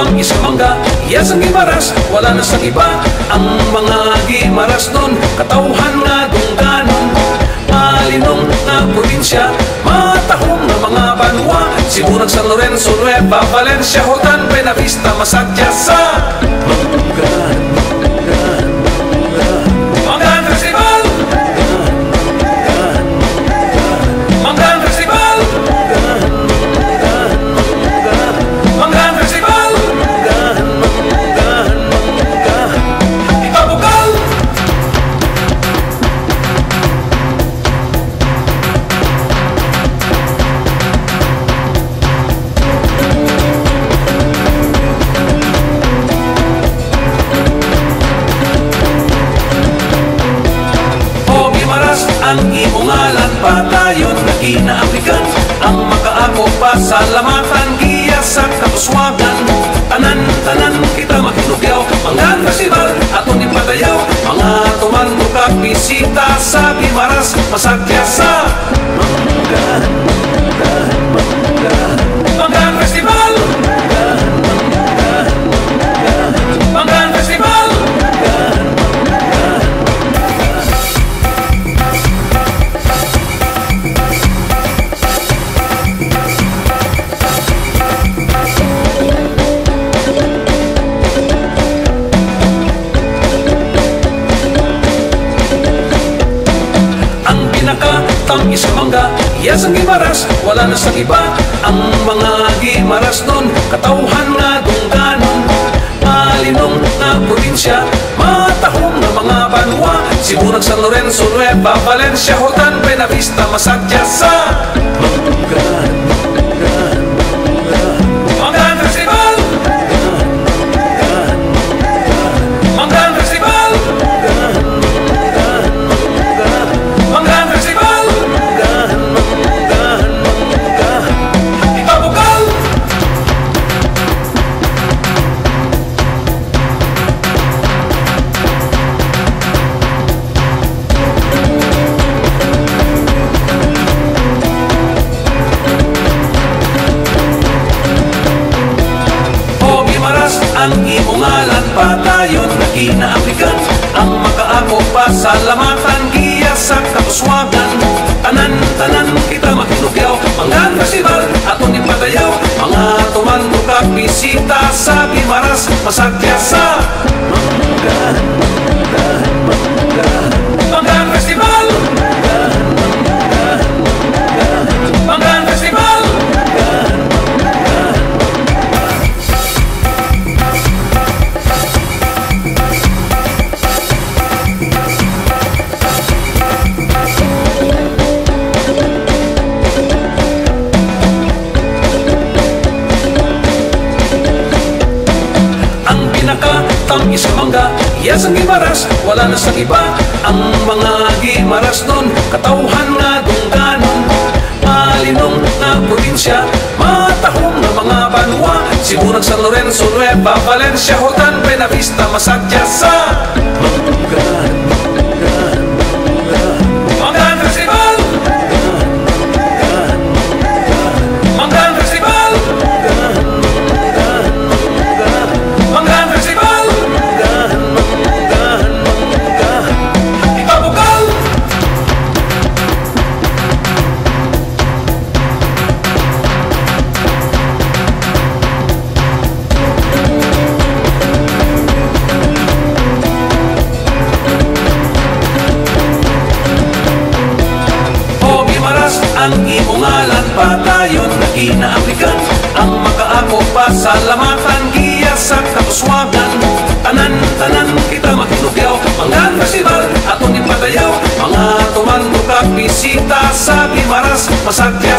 tamis mangga, yes ang gimaras, wala na sa iba. Ang mga gimaras nun, katauhan nga dungganon. Malinong na probinsya, matahong na mga banwa. Sibunag, San Lorenzo, Nueva Valencia, Jordan, Buenavista, Masatya sa Manggahan. Manggahan Festival! Manggahan Festival! Manggahan Festival! Ipabukal! Ang imong ngalan patayon na kinaaplikan. Ang makaako pasalamatan giya sa kapuswagan. Tanan-tanan kita makinugyaw, Manggahan Festival aton ipadayaw. Mga tumando kag bisita sa Guimaras, Masatya sa Manggahan, Manggahan, Manggahan. Manggahan Festival! Manggahan Festival! Tamis mangga, yes ang gimaras, wala na sa iba. Ang mga gimaras nun, katauhan nga dungganon. Malinong na probinsya, matahong na mga banwa. Sibunag, San Lorenzo, Nueva Valencia, Jordan, Buenavista, Masatya sa Manggahan, Manggahan, Manggahan. Manggahan Festival! Manggahan Festival! Manggahan Festival! Ang imong ngalan patayon na kinaaplikan. Ang makaako pasalamatan giya sa kapuswagan. Tanan-tanan kita makinugyaw, Manggahan Festival aton ipadayaw. Mga tumando kag bisita sa Guimaras, Masatya sa Manggahan, Manggahan, Manggahan. Manggahan Festival! Manggahan Festival! Tamis mangga, yes ang gimaras, wala na sa iba. Ang mga gimaras nun, katauhan nga dungganon. Malinong na probinsya, matahong na mga banwa. Sibunag, San Lorenzo, Nueva Valencia, Jordan, Buenavista, Masatya sa Manggahan, Manggahan, Manggahan. Manggahan Festival! Manggahan Festival! Manggahan Festival! Ang imong ngalan patayon na kinaaplikan. Ang makaako pasalamatan giya sa kapuswagan. Tanan-tanan kita makinugyaw, Manggahan Festival aton ipadayaw. Mga tumando kag bisita sa Guimaras, Masatya